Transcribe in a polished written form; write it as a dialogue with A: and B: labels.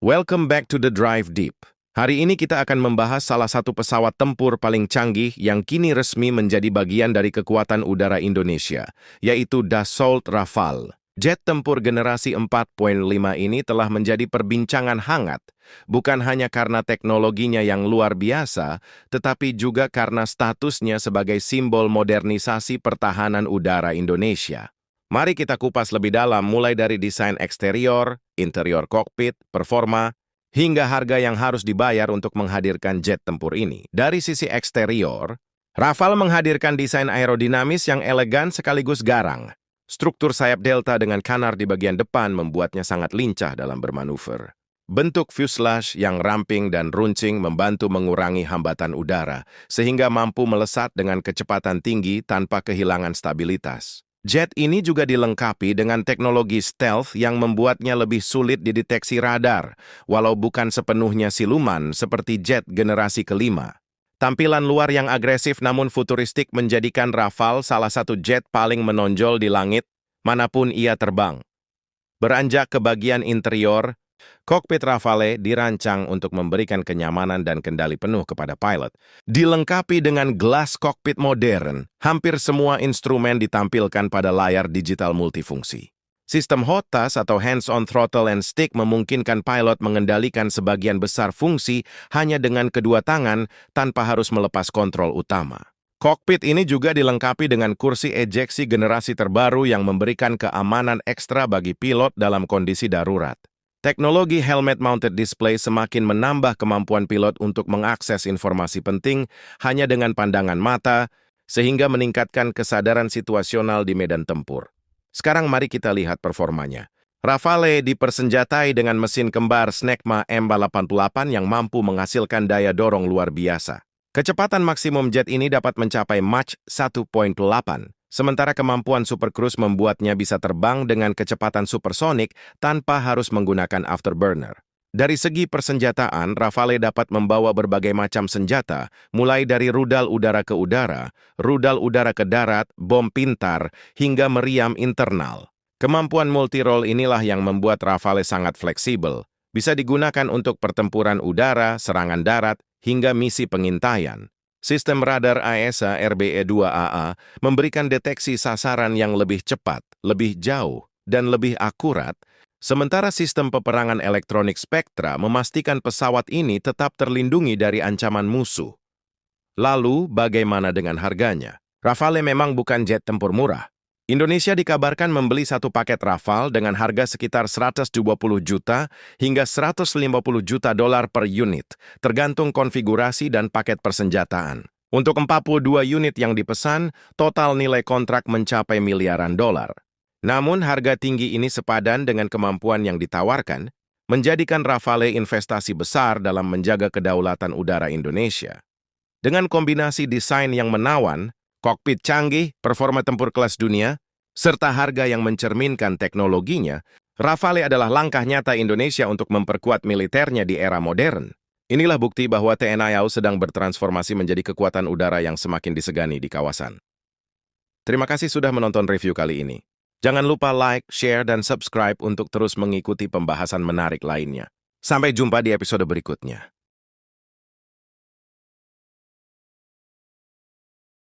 A: Welcome back to The Drive Deep. Hari ini kita akan membahas salah satu pesawat tempur paling canggih yang kini resmi menjadi bagian dari kekuatan udara Indonesia, yaitu Dassault Rafale. Jet tempur generasi 4.5 ini telah menjadi perbincangan hangat, bukan hanya karena teknologinya yang luar biasa, tetapi juga karena statusnya sebagai simbol modernisasi pertahanan udara Indonesia. Mari kita kupas lebih dalam mulai dari desain eksterior, interior kokpit, performa, hingga harga yang harus dibayar untuk menghadirkan jet tempur ini. Dari sisi eksterior, Rafale menghadirkan desain aerodinamis yang elegan sekaligus garang. Struktur sayap delta dengan kanar di bagian depan membuatnya sangat lincah dalam bermanuver. Bentuk fuselage yang ramping dan runcing membantu mengurangi hambatan udara, sehingga mampu melesat dengan kecepatan tinggi tanpa kehilangan stabilitas. Jet ini juga dilengkapi dengan teknologi stealth yang membuatnya lebih sulit dideteksi radar, walau bukan sepenuhnya siluman seperti jet generasi kelima. Tampilan luar yang agresif namun futuristik menjadikan Rafale salah satu jet paling menonjol di langit manapun ia terbang. Beranjak ke bagian interior, kokpit Rafale dirancang untuk memberikan kenyamanan dan kendali penuh kepada pilot. Dilengkapi dengan glass cockpit modern, hampir semua instrumen ditampilkan pada layar digital multifungsi. Sistem HOTAS atau Hands-on Throttle and Stick memungkinkan pilot mengendalikan sebagian besar fungsi hanya dengan kedua tangan tanpa harus melepas kontrol utama. Kokpit ini juga dilengkapi dengan kursi ejeksi generasi terbaru yang memberikan keamanan ekstra bagi pilot dalam kondisi darurat. Teknologi helmet-mounted display semakin menambah kemampuan pilot untuk mengakses informasi penting hanya dengan pandangan mata, sehingga meningkatkan kesadaran situasional di medan tempur. Sekarang mari kita lihat performanya. Rafale dipersenjatai dengan mesin kembar Snecma M88 yang mampu menghasilkan daya dorong luar biasa. Kecepatan maksimum jet ini dapat mencapai Mach 1.8. Sementara kemampuan Super Cruise membuatnya bisa terbang dengan kecepatan supersonik tanpa harus menggunakan afterburner. Dari segi persenjataan, Rafale dapat membawa berbagai macam senjata, mulai dari rudal udara ke udara, rudal udara ke darat, bom pintar, hingga meriam internal. Kemampuan multi-role inilah yang membuat Rafale sangat fleksibel. Bisa digunakan untuk pertempuran udara, serangan darat, hingga misi pengintaian. Sistem radar AESA RBE-2AA memberikan deteksi sasaran yang lebih cepat, lebih jauh, dan lebih akurat, sementara sistem peperangan elektronik Spectra memastikan pesawat ini tetap terlindungi dari ancaman musuh. Lalu, bagaimana dengan harganya? Rafale memang bukan jet tempur murah. Indonesia dikabarkan membeli satu paket Rafale dengan harga sekitar 120 juta hingga 150 juta dolar per unit, tergantung konfigurasi dan paket persenjataan. Untuk 42 unit yang dipesan, total nilai kontrak mencapai miliaran dolar. Namun harga tinggi ini sepadan dengan kemampuan yang ditawarkan, menjadikan Rafale investasi besar dalam menjaga kedaulatan udara Indonesia. Dengan kombinasi desain yang menawan, kokpit canggih, performa tempur kelas dunia, serta harga yang mencerminkan teknologinya, Rafale adalah langkah nyata Indonesia untuk memperkuat militernya di era modern. Inilah bukti bahwa TNI AU sedang bertransformasi menjadi kekuatan udara yang semakin disegani di kawasan. Terima kasih sudah menonton review kali ini. Jangan lupa like, share, dan subscribe untuk terus mengikuti pembahasan menarik lainnya. Sampai jumpa di episode berikutnya.